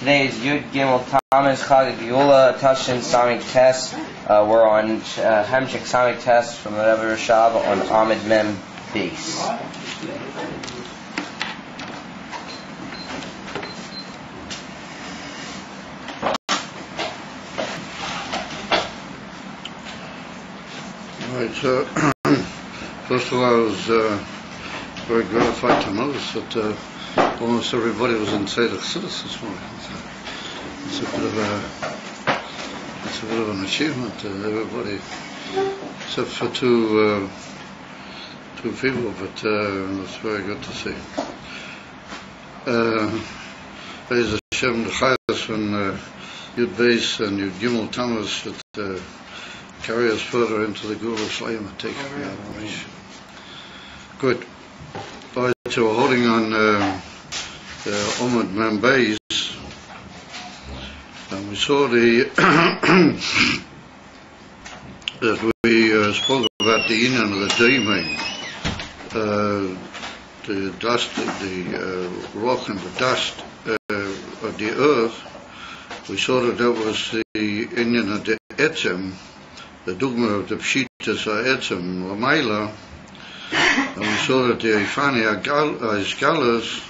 Today is Yud Gimel Tamuz Chag Geula Tashin Samech Tes. We're on Hemshek Samech Tes from the Rebbe Rashab on Amid Mem Base. Right, so first of all, I was very gratified to notice that almost everybody was in Seder Chassidus this morning. It's a bit of an achievement. Everybody, except for two people, but that's very good to see. Be'ez Hashem, the Chayas from Yud Beis and Yud Gimel Tamuz that carry us further into the Gula Slayim and take me out of reach. Good. All right, so we're holding on Omid Mem Beis, and we saw that we spoke about the union of the daiming, the dust, the rock and the dust of the earth. We saw that was the union of the etzem, the dogma of the pshitas ha'etzem l'mayla, and we saw that the Ifani ha'izgalas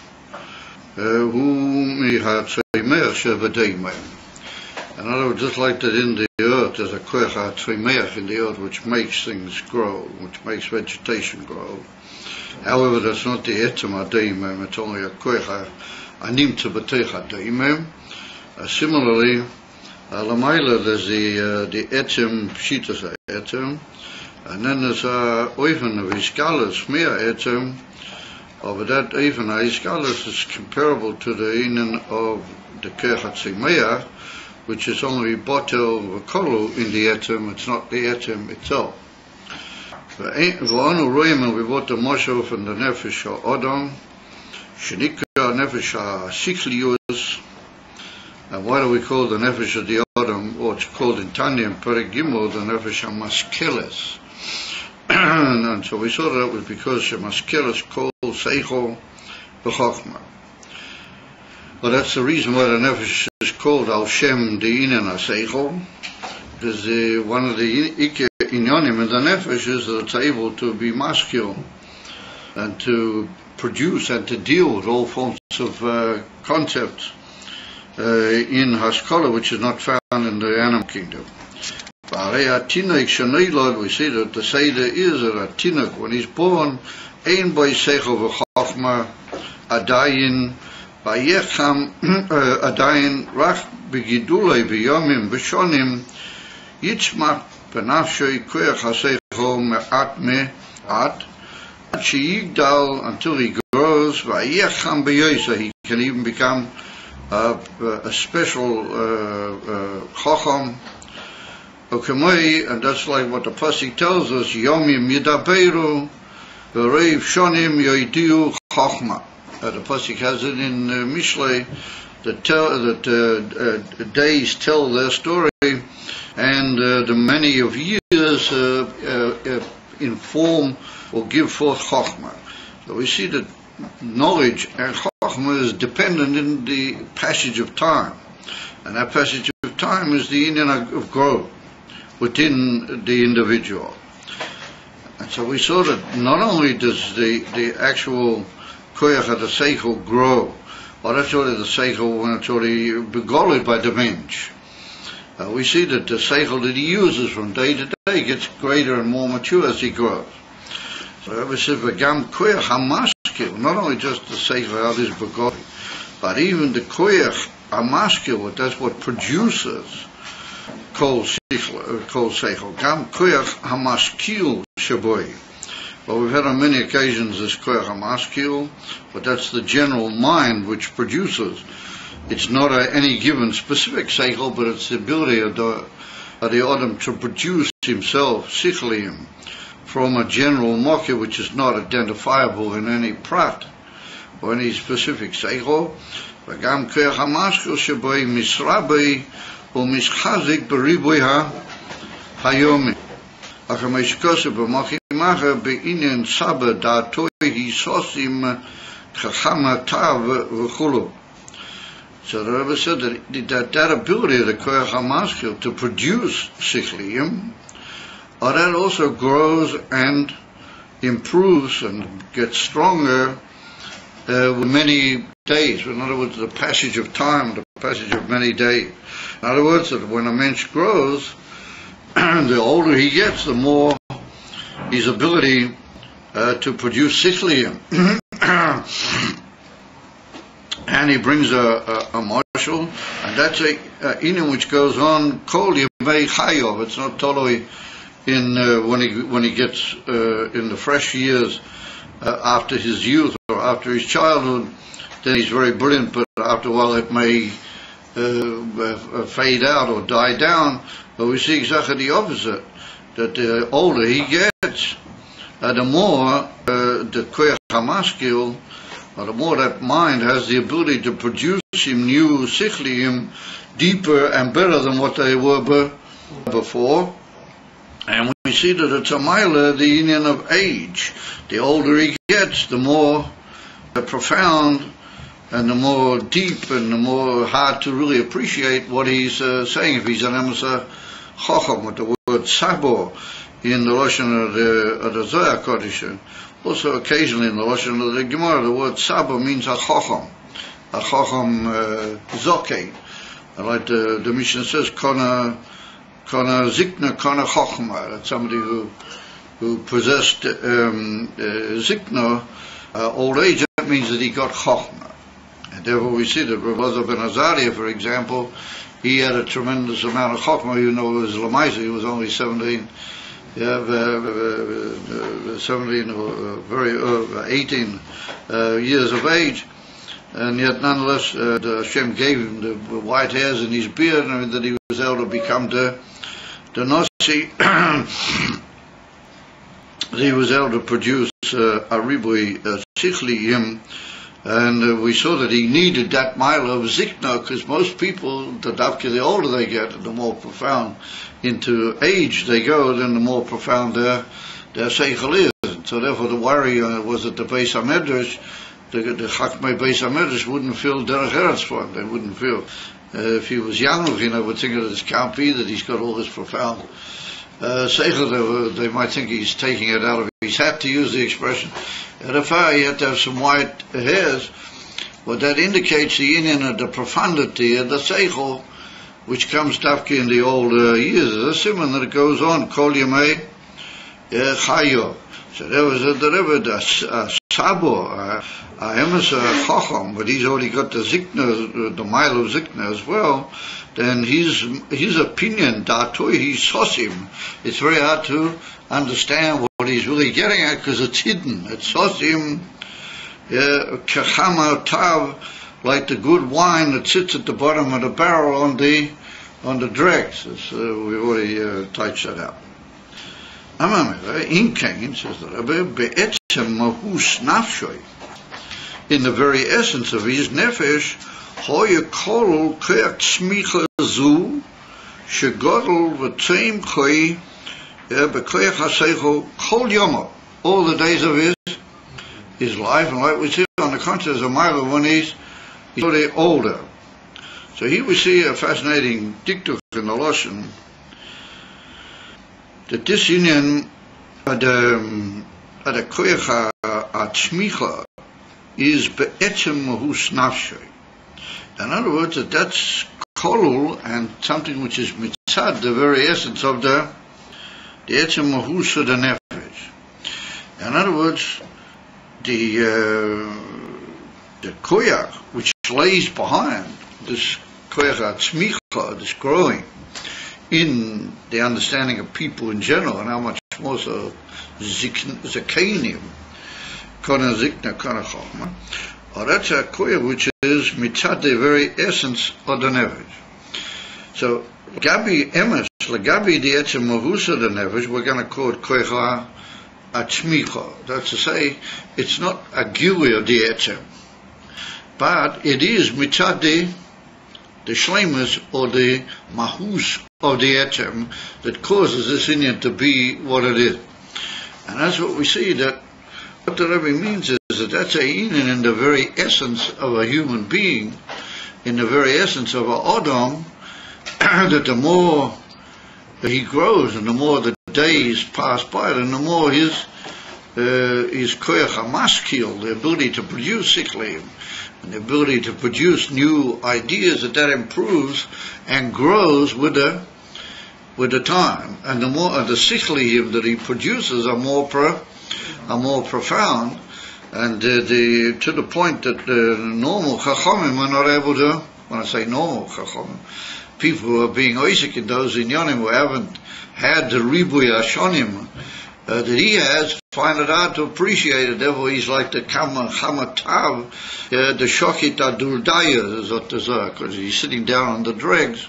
hu mi'ha'tzvimech she'v'deimeh. In other words, just like that in the earth, there's a koach ha'tzvimech in the earth which makes things grow, which makes vegetation grow. However, that's not the etzem ha'deimeh, it's only a koach ha'nimtza b'teich ha'deimeh. Similarly, Lamaila, there's the etzem pshitas ha'etzem, and then there's oifen of iskalas mea etzem. But that oifen iskalas is comparable to the inen of the kechatzimea, which is only botel v'kolu in the etzem. It's not the etzem itself. V'anu roim, we brought the moshe from the nefesh ha'odam, shenikra nefesh ha'sichlius. And why do we call the nefesh of the Adam, or it's called in Tanya and Perek Gimel, the nefesh HaMaskeles? And so we saw that was because HaMaskeles called Seichel B'Chochma. Well, that's the reason why the nefesh is called Al Shem De'inen HaSeichel, because one of the inyonim in the nefesh is that it's able to be masculine and to produce and to deal with all forms of concepts in Haskalah, which is not found in the animal kingdom. We see that the Seder is that a Tinuk, when he's born, Ein by Seichel v'Chochma, Adayin, Vayecham, Adayin, Rach Begidulei B'Yomim B'Shonim, Yitzmach B'Nafshoi Koach HaSeichel Me'at Me'at, Sheyigdal, until he grows, Vayecham B'Yosa, he can even become a special chacham, and that's like what the pasuk tells us: Yomim yidaberu, v'reiv shonim yoidiu chachma. The pasuk has it in Mishlei that days tell their story, and the many of years inform or give forth chachma. So we see that knowledge and chachma is dependent in the passage of time, and that passage of time is the union of growth within the individual. And so we saw that not only does the actual koyach of the seichel grow, but that's already the seichel when it's already begoled by the mensch. We see that the seichel that he uses from day to day gets greater and more mature as he grows. So Rebbe says, "V'gam koyach hamaskil," not only just the seichel how this begoled, but even the koyach hamaskil, that's what produces kol seichel. Gam koyach hamaskil sheboy. Well, we've had on many occasions this koyach hamaskil, but that's the general mind which produces. It's not any given specific seichel, but it's the ability of the Adam to produce himself, sichlim, from a general mocker which is not identifiable in any prat or any specific seichel. V'gam koyach hamaskil sheboy misrabei u'mischazik b'riboy hayomi. Achameshkose b'machimacha be'inyan saba da'atoi hisosim chachama tav v'chulu. So the Rebbe said that ability of the koyach hamaskil to produce sichlium, or that also grows and improves and gets stronger with many days. In other words, the passage of time, the passage of many days. In other words, that when a mensch grows, the older he gets, the more his ability to produce sichlium. And he brings a marshal, and that's a inyan which goes on kol yemei chayov. It's not totally in when he gets in the fresh years after his youth or after his childhood, then he's very brilliant, but after a while it may fade out or die down. But we see exactly the opposite, that the older he gets, the more the koyach hamaskil, or the more that mind has the ability to produce him new sichlium deeper and better than what they were before. And we see that it's a mila, the union of age. The older he gets, the more profound and the more deep and the more hard to really appreciate what he's saying. If he's an emissar chacham, with the word sabo in the lashon of the Zohar Kodesh, also occasionally in the lashon of the Gemara, the word sabo means a chacham zokeh. Like the Mishnah says, Kana Zikna, Kana Chochma. That's somebody who possessed Zikna, old age. That means that he got Chochma. And therefore we see that Rav Elazar ben Azariah, for example, he had a tremendous amount of Chochma, even though it was Lamaisa, he was only 17. 17 or 18 years of age. And yet, nonetheless, Hashem gave him the white hairs in his beard, and that he was able to become the Nasi. He was able to produce a ribui sichliim, and we saw that he needed that mile of zikna, because most people, the older they get, the more profound into age they go, then the more profound their seichel is. So therefore, the worry was that the Beis HaMedrash, the Chachmei Beis HaMedrash wouldn't feel derech eretz for him. They wouldn't feel. If he was young looking, I would think that it can't be that he's got all this profound seichel. They might think he's taking it out of his hat, to use the expression. At a fire, he had to have some white hairs, but that indicates the inyan of the profundity of the seichel, which comes dafki in the older years. It's a simon that it goes on, kol yemei chayo. So there was a sabo, a emissar chacham, but he's already got the zikna, the mile of zikna as well. Then his opinion, datoi, he's sosim. It's very hard to understand what he's really getting at, because it's hidden. It's sosim, kechama tav, like the good wine that sits at the bottom of the barrel on the dregs. We've already touched that out. In Cain, says the Rebbe, be'etzem mahus nafshoi, in the very essence of his nefesh, hoye kol koyach tzmicha zu, shegodol v'tzeim choi, be'koyach haseichel kol yomo, all the days of his life, and like we see on the contrary, as a mile when he's already older. So here we see a fascinating diktuk in the Lashon, that this union at the koyach atzmicha is be'etzem mahus nafshoi. In other words, that's kolul, and something which is mitzad, the very essence of the etzem mahus of the nefesh. In other words, the koyach which lays behind this koyach atzmicha, this growing in the understanding of people in general, and how much more so zikanim, kana zikna, kana chachma, or that's a koyach which is mitzad, the very essence of the nefesh. So gabi emes, gabi the etzem mahus of the nefesh, we're going to call it koyach atzmicha. That's to say, it's not a gili of the etzem, but it is mitzad the shleimus, or the mahus of the etzem, that causes this inyan to be what it is. And that's what we see, that what the Rebbe means is that that's a inyan in the very essence of a human being, in the very essence of Adam, that the more he grows and the more the days pass by, and the more his koyach hamaskil, the ability to produce siklim, and the ability to produce new ideas, that improves and grows with the time, and the more the siklim that he produces are more profound, and to the point that normal chachamim are not able to. When I say normal chachamim, people who are being oisik in those inyanim who haven't had the ribuy ashonim that he has, find it hard to appreciate it. Therefore, he's like the kamatav, the shokit adurdaya, because he's sitting down on the dregs.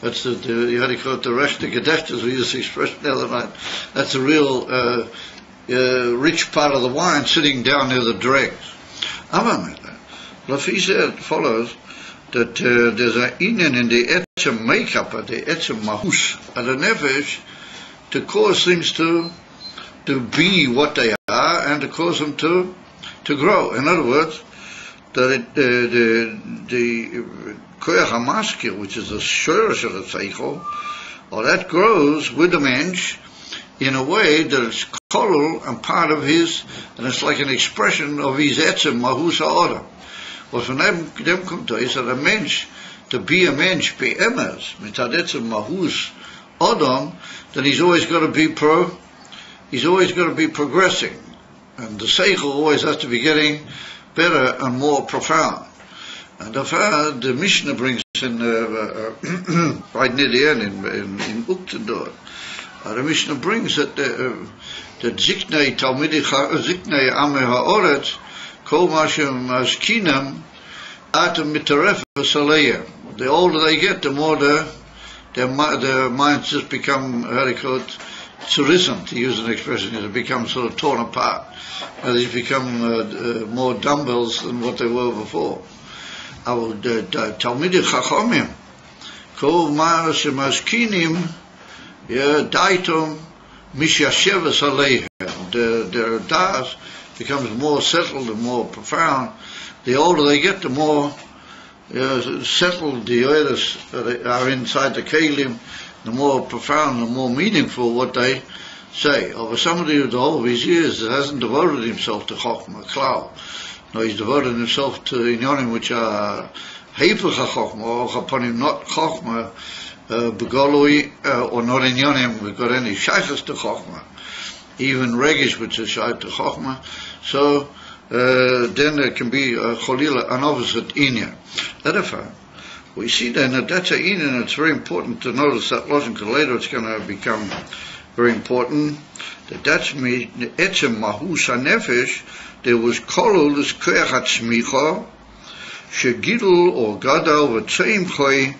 That's you had to call it the rechte gedechtes, we used to express the other night. That's a real rich part of the wine, sitting down near the dregs. Lafi said, follows, that there's an inyan in the etzem makeup, the etzem mahus, and the nefesh, to cause things to be what they are, and to cause them to grow. In other words, that the koyach hamaskil, which is the shorish of the seichel, or that grows with the mensch in a way that it's kolul and part of his, and it's like an expression of his etzem mahus ha'odam. Well, from them come to is that a mensch, to be a mensch be'emes, mitzad etzem mahus Adam, then he's always got to be progressing, and the seichel always has to be getting better and more profound. And the Mishnah brings in right near the end in Uktendor, the Mishnah brings that ziknei talmidei ziknei amei ha'oretz kol mashem maskinam atam mitaref v'saleya. The older they get, the more their minds just become, how do you call it, tsurism, to use an expression, it becomes sort of torn apart. And they become more dumbbells than what they were before. Talmidei chachamim, kol ma shemaskinim, daitom mishyasheves aleihem. Their das becomes more settled and more profound. The older they get, the more settled the others that are inside the kelim, the more profound, the more meaningful what they say. Over somebody who the whole of his years hasn't devoted himself to chokhmah, klal. No, he's devoted himself to inyanim which are heipach chokhmah, or chaponim, not chokhmah, begolui, or not inyanim, we've got any shaykhs to chokhmah, even regish which is shaykhs to chokhmah. So, then there can be cholila, an opposite inyan. Therefore, we see then that that's an inyan, and it's very important to notice that logic, because later it's going to become very important, that's me, etzem mahus hanefesh, there was kolul, this koyach hatzmicha, shegidul or gadal v'tzeim choy,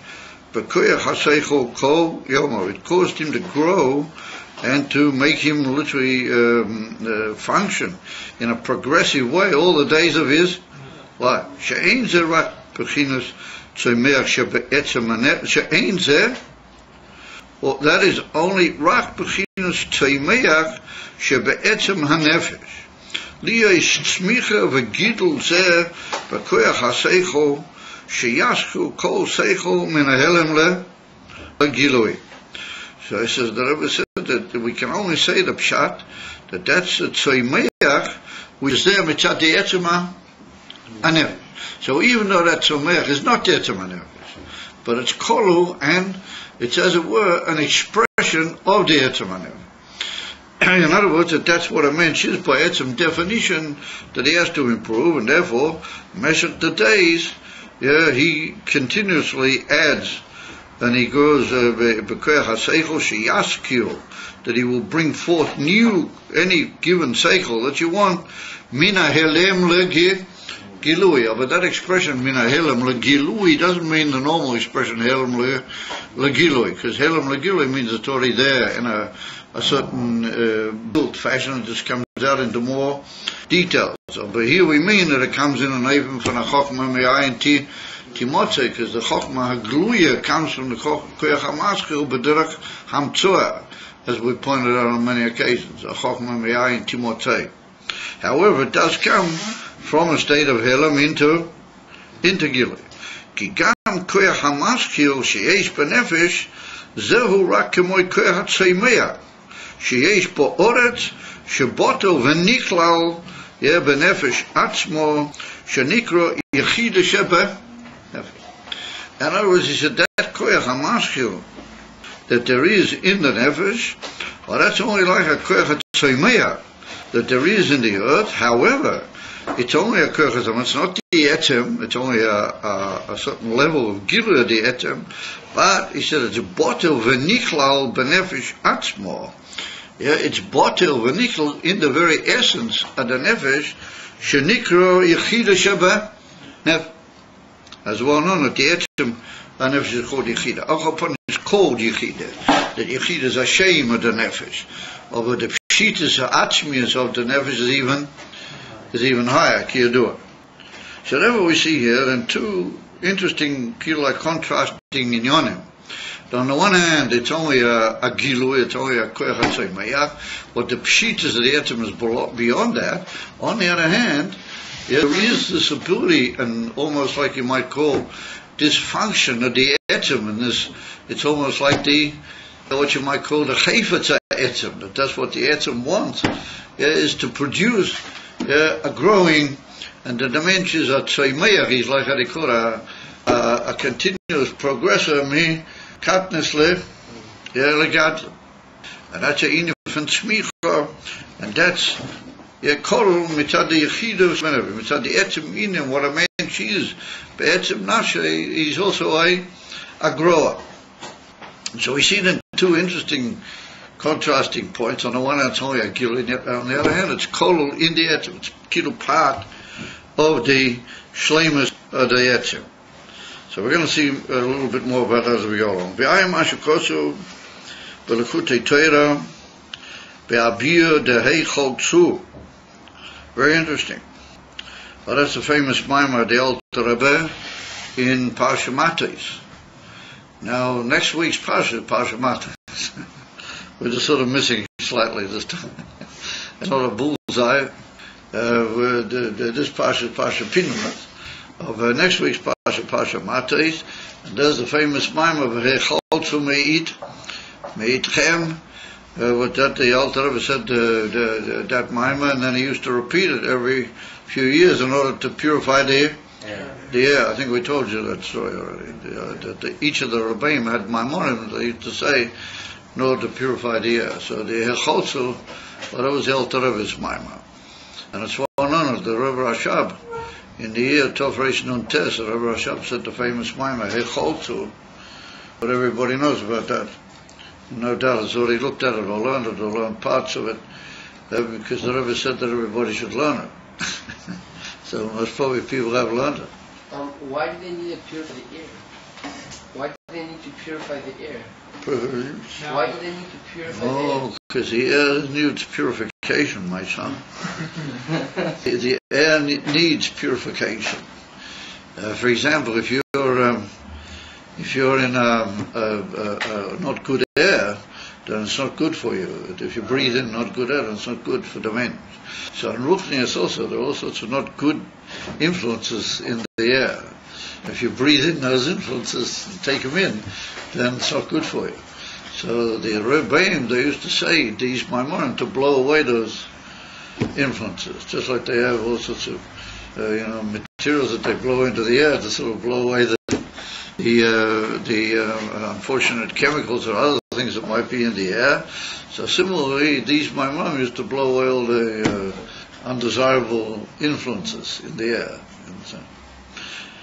b'koyach haseichel kol yomo. It caused him to grow and to make him literally function in a progressive way all the days of his life. She'ein zeh rak b'chinas tzomeach shebe'etzem hanefesh. She'ein zeh, well, that is only rak b'chinas tzomeach shebe'etzem hanefesh. Liyesh tzmicha v'gidul zeh b'koyach haseichel sheyashku kol seichel min hahelem legilui. So he says, the Rebbe said that we can only say the pshat, that that's the tzomeach which is there mitzad the etzem hanefesh. So even though that tzomeach is not the etzem hanefesh, but it's kolu, and it's, as it were, an expression of the etzem hanefesh. In other words, that's what a mensch is by etzem definition, that he has to improve, and therefore, measured the days, he continuously adds, and he goes, that he will bring forth new, any given seichel that you want, mina helem legilui. But that expression, mina helem legilui, doesn't mean the normal expression, helem legilui, because helem legilui means it's already there in a certain built fashion. It just comes out into more details. So, but here we mean that it comes in an even from a chokhmah me'ayin timotze, because the chokhmah hagluya comes from the koyach hamaskil b'derech hamtzoah, as we pointed out on many occasions, a chokhmah me'ayin timotze. However, it does come from a state of helam into gilui. כי גם כוח המשכיל שיש בנפש, זהו רק כמו כוח הצמח, שיש בו אורץ, שבוטל ונכלל בנפש עצמו, שנקרא יחיד שבנפש. In other words, he said that koyach hamaskil that there is in the nefesh, well, that's only like a koyach hatzomeyah that there is in the earth. However, it's only a koyach hatzomeyah. It's not the etem. It's only a certain level of gilui of the etem. But he said it's botel v'nichlal benefesh atzmo. Yeah, it's botel v'nichlal in the very essence of the nefesh. Shenikro yechida sheba nefesh. As well known that the etzem and nefesh is called Yechida. Achapon is called Yechida. That Yechida is a shame of the nefesh. But the pshitas, the atzmius of the nefesh is even higher. Kiyadua. So therefore we see here then two interesting, like contrasting inyonim. On the one hand, it's only a gilui, it's only a koyach hatzomeyach, but the pshitas of the etzem is beyond that. On the other hand, there is this ability, and almost like you might call dysfunction of the etzem, and this, it's almost like what you might call the chayfetz etzem, that's what the etzem wants, is to produce a growing, and the dimensions are tzaymeach, is like how they call a continuous progressor, katnisle, legat, and that's a inyan from tzmicha, and that's Kol mitzad the yechidus, mitzad the etzem inyan, what a man is. But etzem nashe, he's also a grower. So we see then two interesting contrasting points. On the one hand, it's only a gilui, on the other hand, it's kol in the etzem. It's kilo part of the shleimus of the etzem. So we're going to see a little bit more about that as we go along. V'ayim ashukosu, b'lekutei Torah, be'abir dehei chol tzu. Very interesting. Well, that's the famous Maimar, the Alter Rebbe, in Parsha Tes. Now, next week's Parsha Tes. We're just sort of missing slightly this time. It's not a bullseye. This Parsha is Parsha Pinchas. Of next week's Parsha Tes, and there's the famous Maimar, V'hecholzu me'itchem, what that the Alter Rebbe said that Maimah, and then he used to repeat it every few years in order to purify the air. I think we told you that story already. That each of the Rebbeim had Maimonim they used to say in order to purify the air. So the Hechotzu, well, that was the Alter Rebbe's Maimah. And it's well known as the Rebbe Rashab. In the year Tov Reish Nun Tes, the Rebbe Rashab said the famous Maimah, Hechotzu. But everybody knows about that. No doubt, it's already looked at it or learned parts of it, because the Rebbe said that everybody should learn it. So most probably people have learned it. Why do they need to purify the air? Why do they need to purify the air? Why do they need to purify the air? Oh, because the air needs purification, my son. The air needs purification. For example, if you're in not good air, then it's not good for you. If you breathe in not good air, then it's not good for the men. So in Ruchnius also, there are all sorts of not good influences in the air. If you breathe in those influences and take them in, then it's not good for you. So the Rebbeim, they used to say, these Maimonim, to blow away those influences, just like they have all sorts of materials that they blow into the air to sort of blow away the unfortunate chemicals or other things that might be in the air. So similarly, these Maimonim used to blow away all the undesirable influences in the air.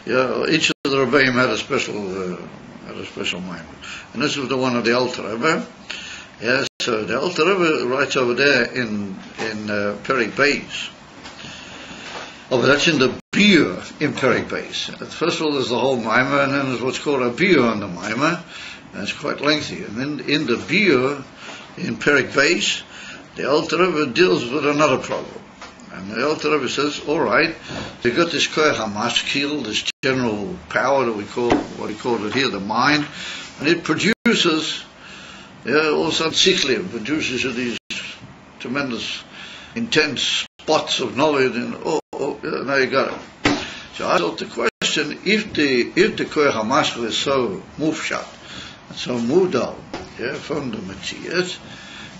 Each of the Rebbeim had a special Maimon, and this was the one of the Alter Rebbe. So the Alter Rebbe writes over there in Perek Beis. Oh, but that's in the Biur in Perek Beis. First of all, there's the whole Maimah, and then there's what's called a Biur on the Maimah, and it's quite lengthy. And then in the Biur in Perek Beis, the Alter Rebbe deals with another problem. And the Alter Rebbe says, all right, you've got this koyach hamaskil, this general power that we call it here, the mind, and it produces also tziklim, produces these tremendous, intense spots of knowledge, and now you got it. So I thought the question question, if the Koyach HaMashal is so mufshat, so mudal, from the Metzias,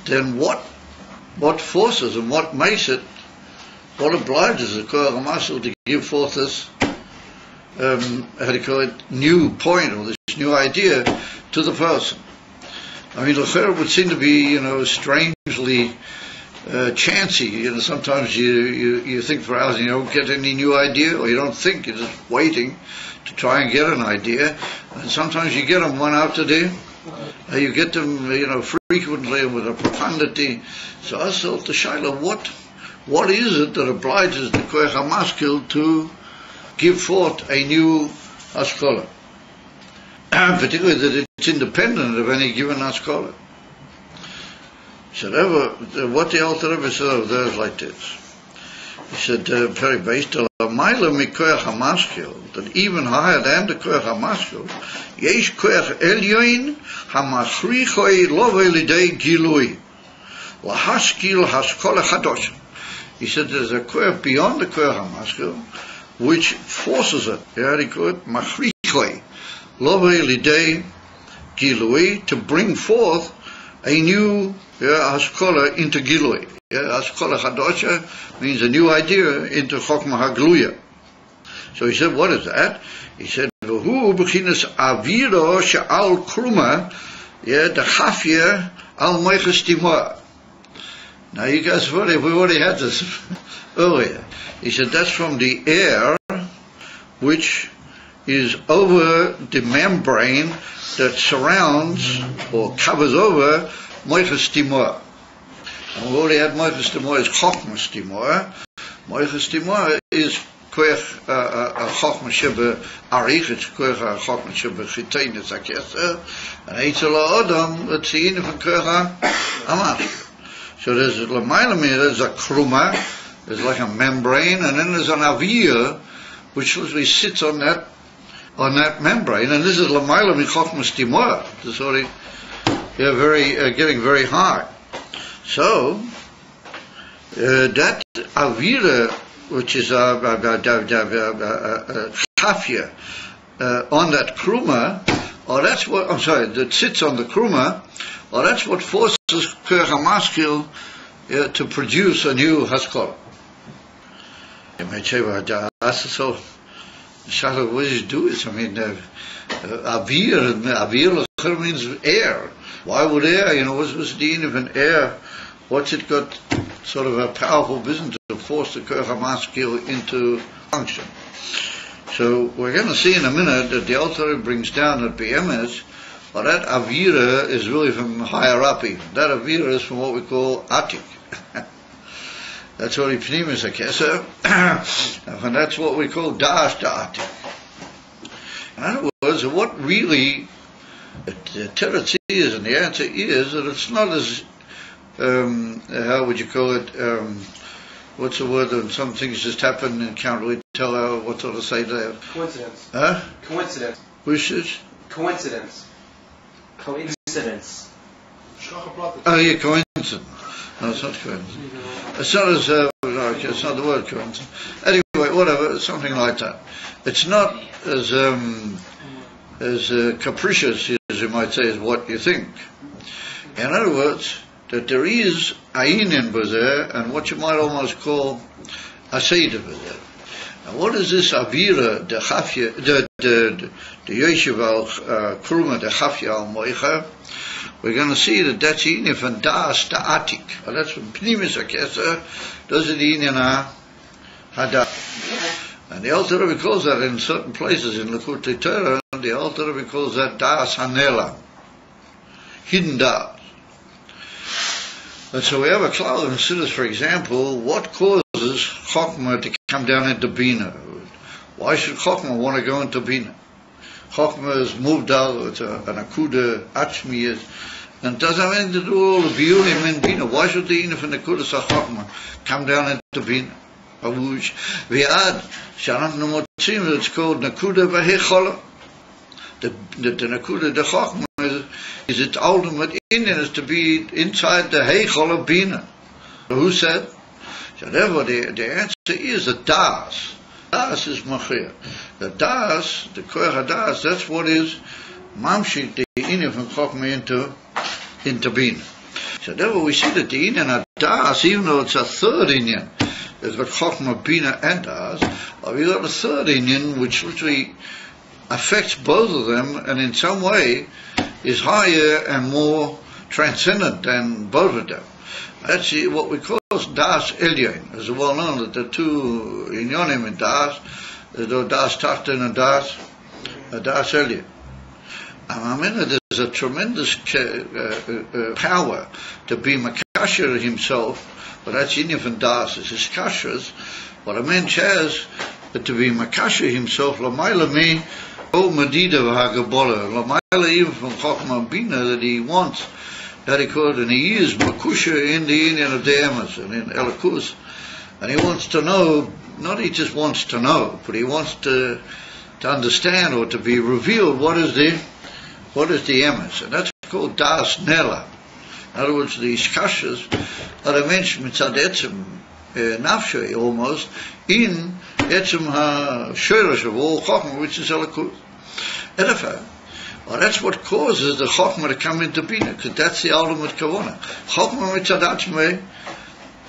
then what forces and what makes it, what obliges the Koyach HaMashal to give forth this, new point or this new idea to the person? I mean, it would seem to be, strangely chancy. Sometimes you think for hours and you don't get any new idea, or you don't think, you're just waiting to try and get an idea. And sometimes you get them one after the other. You get them, frequently with a profundity. So I thought the Shaila, what is it that obliges the Koyach HaMashal to give forth a new Haskalah? Particularly that it's independent of any given Haskalah. So what the Alter Rebbe said of those like this, he said, very based on Maila Koyach HaMashal, that even higher than the Koyach HaMashal, Yesh Koyach Elyoin HaMachrichoi Lovei Lidei Gilui Lahaskil Haskalah Chadosh. He said there's a Koyach beyond the Koyach HaMashal which forces it, he called it Machrichoi Lovei Lidei Gilui, to bring forth a new Haskalah into Gilui. Haskalah Chadosha means a new idea into Chokmah HaGluya. So he said, what is that? He said, V'hu b'chinas aviro she'al kruma, the chafya al moiches timor. Now you guys, we already had this earlier. He said, that's from the air which is over the membrane that surrounds or covers over moiches timor. And we already had moiches timor is chokmas timor. Moiches timor is koyach chokmas sheba arich, it's koyach chokmas sheba chiteinis hakeser, and eitzel ha'odam l'tziyin from koyach ha'amashal. So there's a l'mayla, there's a kruma, there's like a membrane, and then there's an avir which literally sits on that membrane, and this is l'mayla mi chokmas timor. It's already getting very hard. So that avira, which is chafya on that kruma, or that's what that sits on the kruma, or that's what forces Koyach HaMashal to produce a new Haskalah. You might say, well, so Shalom, what does it do? I mean, avir means air. Why would air? What's the end of an air? What's it got sort of a powerful business to force the Koyach HaMashal into function? So we're going to see in a minute that the Alter brings down that BMS, well, that avira is really from higher up even. That avira is from what we call atik. That's what Pnimis HaKeser, and that's what we call dash atik. In other words, what really the teretz is, and the answer is that it's not as how would you call it? What's the word when some things just happen and can't really tell what sort of say there? Coincidence. Huh? Coincidence. Which is? Coincidence. Coincidence. Oh yeah, coincidence. No, it's not coincidence. It's not as okay, it's not the word coincidence. Anyway, whatever, something like that. It's not as capricious as you might say as what you think. In other words, that there is ainin b'zeh and what you might almost call aseda b'zeh. Now, what is this avira, the chafya, the yeshiv al kruma, the chafya al moicha? We're going to see that that's inif and das ta'atik. Well, that's from Pnimis HaKeser, does it inina hadah. And the Alter Rebbe calls that in certain places in Likutei Torah, and the Alter Rebbe calls that das hanela, hidden das. And so we have a cloud that considers, for example, what causes Chokmah to come down into Bina? Why should Chokmah want to go into Bina? Chokmah is moved out, it's an akuda, achmiyas, and doesn't have anything to do with all the biyulim in Bina. Why should the Inif and the Kudas HaChokmah come down into Bina? V'ad, she'anachnu motzim, it's called nakuda v'hechola. The nakuda, the Chokmah, is its ultimate Indian is to be inside the Heichol of Bina. Who said? So therefore the answer is a das. das is machir. The das, the koyach das, that's what is mamshik the inyan from chokmah into bina. So therefore we see that the inyan das, even though it's a third inyan, it's got chokmah, bina, and das, we got a third inyan which literally affects both of them, and in some way is higher and more transcendent than both of them. That's what we call das elyon. It's well known that the two inyonim in das, the das tachton and das elyon. I mean, there's a tremendous power to be makasher himself, but that's inyan from das. It's his kashers. What a man has to be makasher himself, l'mayla me, o medida v'hagabola, l'mayla even from chokmah bina that he wants, that he could, and he is makusha in the inyan of the emes and in elikus, and he wants to know. Not he just wants to know, but he wants to understand or to be revealed what is the emes, and that's called das nela. In other words, these kashas that I mentioned mitzad etzem nafshay almost in etzem ha-shoresh of all chokmah, which is elikus. Well, that's what causes the chokmah to come into bina, because that's the ultimate kavanah. Chokmah mitzad atzmei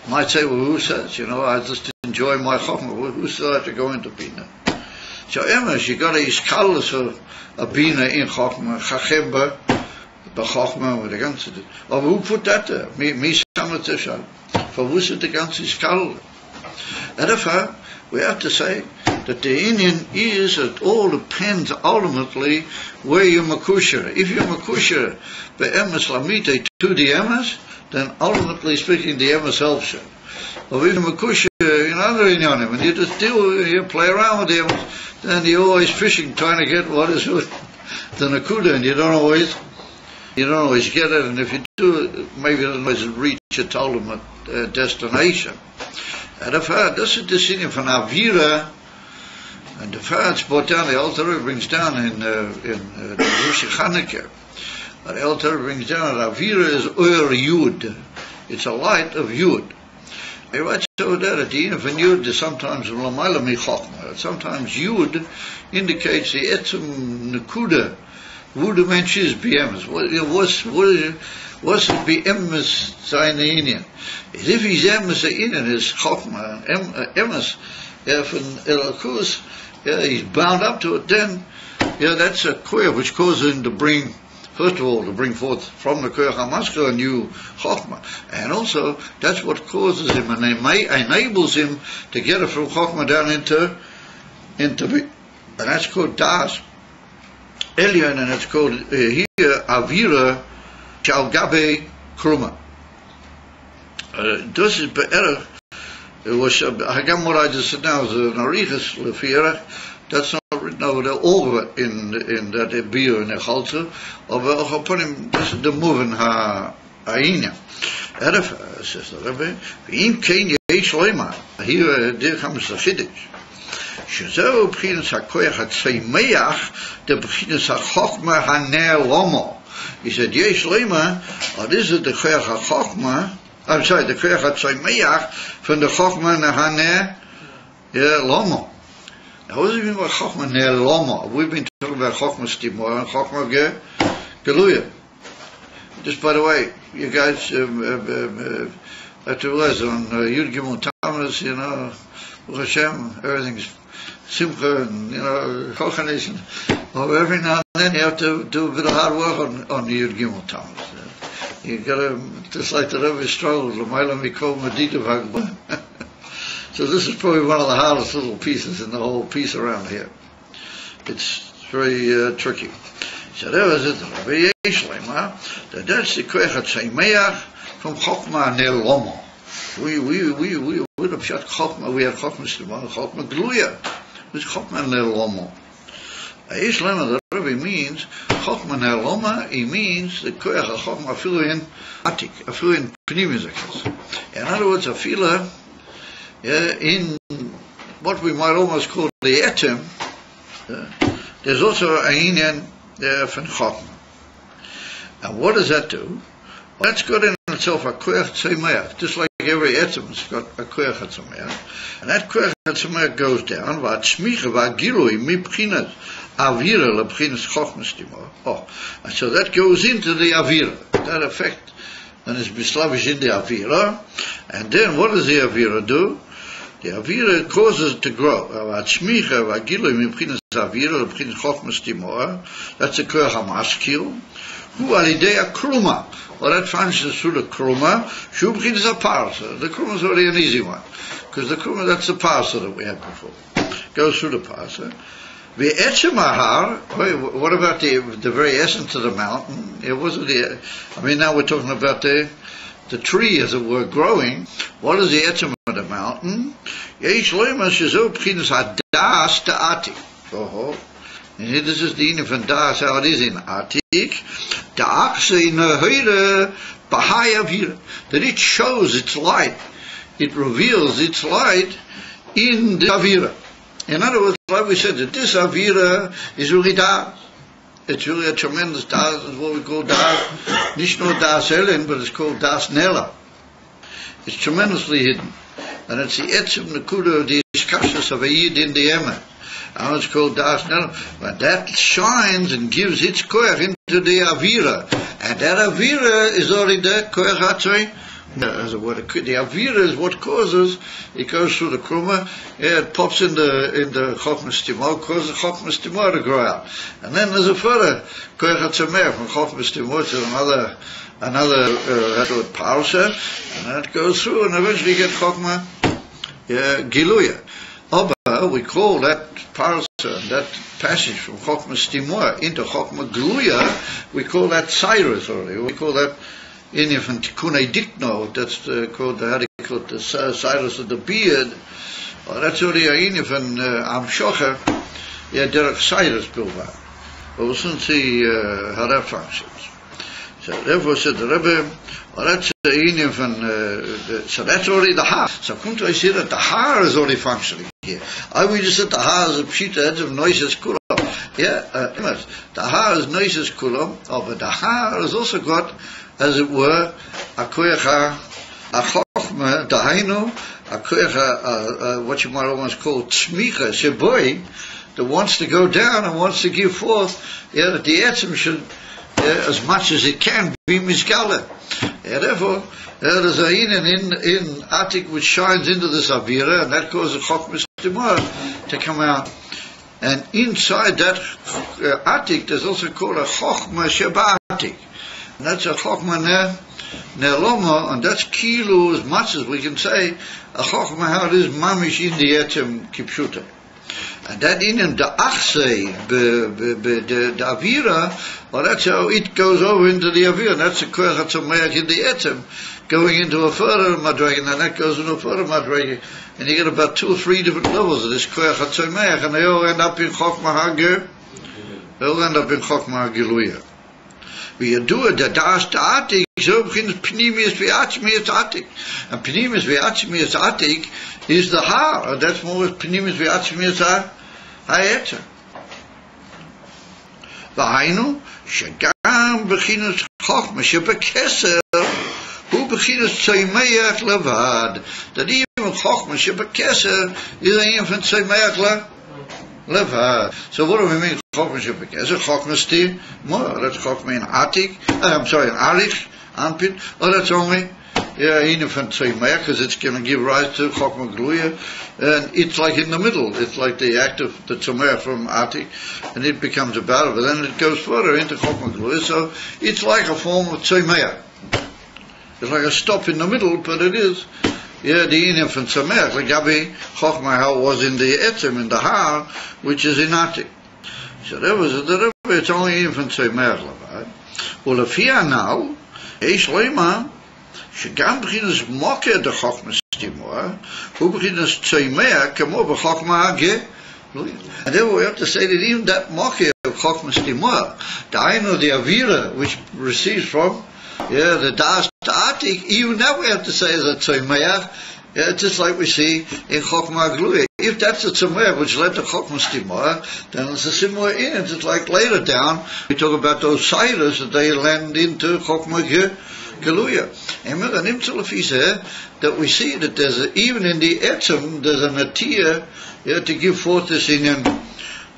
might say, well, who says? I just enjoy my chokmah. Well, who said I have to go into bina? So, emes, you got to iskalas a bina in chokmah, chachemba, b'chokmah, with the ganze. But who put that there? Me Samech Tes. For who said the ganze iskalas? Therefore, we have to say that the inyan is, it all depends ultimately where you're makusher. If you're makusher be'emes lamite to the emes, then ultimately speaking the emes helps you. Or if you're makusher in other inyanim, and you play around with the emes, then you're always fishing, trying to get what is the nakuda, and you don't always get it, and if you do, maybe you don't always reach its ultimate destination. And the fact, this is the inyan from avira. And the fact brought down, the Alter Rebbe brings down in the Rosh Chanukah. The Alter Rebbe brings down that Avira is Ur Yud. It's a light of Yud. He writes over there that the inyan from Yud is sometimes l'mayla mi chokmah. Sometimes Yud indicates the etzem nekuda. Wo the mensch is b'emes. What's b'emes sein the inyan? As if he's emes the inyan is chokmah, emes from elikus. He's bound up to it. Then, that's a koyach which causes him to bring, first of all, to bring forth from the koyach hamaskal a new chokmah, and also that's what causes him and enables him to get it from chokmah down into and that's called das elyon, and it's called here avira shal gabe kruma. This is be'erach. It was Hagam what I just said now is an arichas lefira. That's not written over there all of it in that beer in the chalzer. Of upon him, this is the moving ha'ina. Eref says the Rebbe. V'im kein yesh loima. Here there comes the chiddush. Shezeu b'chinas hakoyach hatzeimeach the b'chinas hachokma haneh lomo. He said yesh loima. Or this is the koyach hachokma. I'm sorry, the koyach hatzeimeach from the chokma haneh lomo. Now, what does it mean by chokma haneh lomo? We've been talking about chokma stimor and chokma geluya. Just by the way, you guys have to realize on Yud Gimel Tamuz, Baruch Hashem, everything's simcha and kochanis, and every now and then you have to do a bit of hard work on Yud Gimel Tamuz. You gotta, just like the Rebbe struggled, l'mayla mikol medita v'hagba. So this is probably one of the hardest little pieces in the whole piece around here. It's very tricky. So there was it, the Rebbe Yeshlema, that that's the koyach hatzeimeach from chokma haneh lomo. We have shot chokma, we have chokma stimah, chokma geluya. It's chokma haneh lomo. Yeshlema, the Rebbe means chokma haneh lomo. He means the koyach chokma afilu in atik, afilu in pneumizakas. In other words, afilu in what we might almost call the etem. There's also a inyan from chokma. And what does that do? Well, that's got in itself a koyach tzeimeach, just like every etzem has got a koyach hatzomeach, and that koyach hatzomeach goes down. V'atzmicha v'agilui mibchinas avira lebchinas chochmas timo. Oh, and so that goes into the avira. That effect, and it's bislavish in the avira. And then what does the avira do? The avira causes it to grow. V'atzmicha v'agilui mibchinas avira lebchinas chochmas timo. That's a koyach hamaskil. Who are the kruma? Well, that functions through the kruma. Shubchin is a parser. The kruma is already an easy one, because the kruma, that's the parser that we had before. Goes through the parser. The etzemahar. What about the very essence of the mountain? It wasn't the. I mean, now we're talking about the tree, as it were, growing. What is the etzem of the mountain? Yesh loyma shezo b'chinas hadas ta'atik. Oh. And here this is the inyan van das, how it is in Atik. Da'akse in the Bahai Avira. That it shows its light. It reveals its light in the Avira. In other words, like we said, that this Avira is really das. It's really a tremendous das. It's what we call das. Nishno das Elen, but it's called das Nela. It's tremendously hidden. And it's the etzem nekuda of the iskashas of a yid in the emet. And it's called das Nela. But that shines and gives its koyach into the avira. And that avira is already the koyach hatzoi. As a word, the avira is what causes, it goes through the kruma, it pops in the chokhmas timo, causes the chokhmas timo to grow out. And then there's a further koyach hatzomeach from chokhmas timo to another parsa, and that goes through, and eventually you get chokhmah giluya. Oba, we call that parsa, that passage from chokhmas timo into chokhmah giluya, we call that cyrus already. We call that inyan from tikunei dikno. That's called the cyrus of the beard. Well, that's already a inyan from amshocha. Derek cyrus bilva. But we'll soon see how that functions. So therefore said the Rebbe, well, that's the inyan from, so that's already the har. So come to I see that the har is already functioning here. I we just said the har is a pshita, that's of noises kulam. The har is noises kulam, but the har has also got, as it were, a koyach chokhmah, dahainu, a koyach, what you might almost call tzmicha, sheboy, that wants to go down and wants to give forth, that the etzem should, as much as it can, be misgala. Therefore, there's a inyan in Atik which shines into this avira, and that causes chokhmah to come out. And inside that Atik, there's also called a chokhmah shebatik. And that's a chokhmah neloma, and that's kilo, as much as we can say, a chokhmah how it is mamish in the etzem kipshuta. And that inyan the achsei, the avira, well, that's how it goes over into the avira, and that's a koyach hatzomeach in the etzem, going into a further madrega, and that goes into a further madrega, and you get about 2 or 3 different levels of this koyach hatzomeach, and they all end up in chokhmah hagir, they all end up in chokhmah hagiluya. We do it, the das ta'atik, so begins pneumius v'atzmius atik. And pneumius v'atzmius atik is the har, and that's more pneumius v'atzmius ha'etzer. V'hainu, shagam b'chinas chokhmah, shebekeser, hu b'chinas tzeimeach levad. That even chokhmah shebekeser is an infant tzeimeach levad. So what do we mean? Chokhmah shebekeser, chokhmah stir, more, that's chokhmah in Atik, I'm sorry, in Arich, Anpit, or that's only, inyan from tzeimeach, because it's going to give rise to chokhmah gluya, and it's like in the middle, it's like the act of the tzeimeach from Atik, and it becomes about it, but then it goes further into chokhmah gluya, so it's like a form of tzeimeach. It's like a stop in the middle, but it is, the inyan from tzeimeach, like Gabi chokhmah, how it was in the etzem, in the har, which is in Atik. So there was it's only inyan from tzeimeach levad. Well, if here now, Eish loima, שגם בחינס מוקר דה חוכמה סתימור, הוא בחינס ציימח כמו בחוכמה הגלויה. And then we have to say that even that mokir of chokhmah stimur, the ainu, the avira, which receives from the das ta'atik, even that we have to say is a tzeimeach, just like we see in chokhmah gluya. If that's a tzeimeach which led to chokhmah stimur, then it's a similar in. It's like later down, we talk about those siders that they lend into chokhmah Geluya. that we see that even in the etzem, there's a natia to give forth this inyan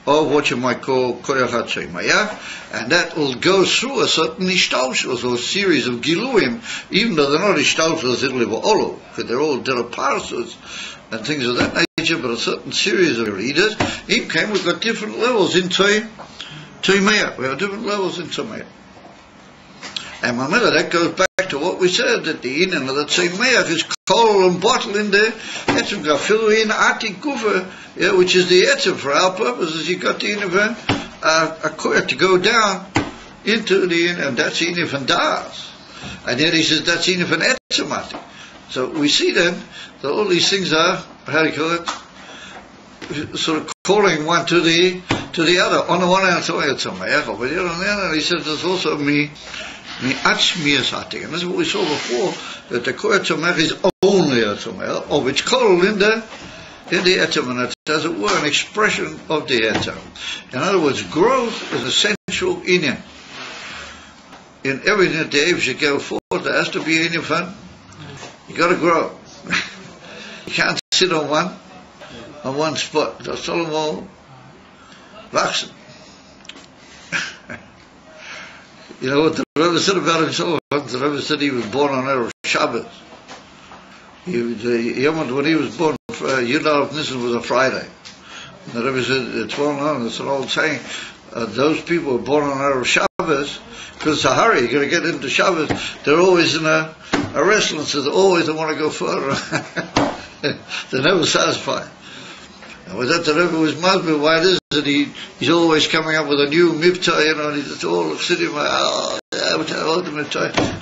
of what you might call koyach hatzemaya, and that will go through a certain ishtalshus, or a series of giluim, even though they're not ishtalshus olu, because they're all deraparsus and things of that nature, but a certain series of readers. We've got different levels in Toimea. We have different levels in Toimea. And remember, that goes back to what we said, that the inyan of the Toimea is coal and bottle in there. Etzem gafilu in ati gufa, which is the etzem for our purposes. You got the inyan a koyach to go down into the inyan, and that's inyan from das. And then he says that's inyan from etzemati. So we see then that all these things are, how do you call it, sort of calling one to the other. On the one hand, but the other hand, he says there's also me achmiyas atik, and this is what we saw before, that the koyach tzomech is only a tzomech, of which kol in the etzem, and it's, as it were, an expression of the etzem. In other words, growth is essential inyan. In everything that the Eiv should go forward, there has to be inyan fun. You got to grow. You can't sit on one spot. That's all wachsen. You know what the Rebbe said about himself? The Rebbe said he was born on Erev Shabbos. When he was born, Yud Nisan was a Friday. And the Rebbe said, it's well known, it's an old saying, those people were born on Erev Shabbos, because it's a hurry, you've got to get into Shabbos. They're always in a wrestling, so they always want to go further. They're never satisfied. And with that, the Rebbe was masbir why it is that he's always coming up with a new mivtah, you know, and he's all sitting like, oh, yeah,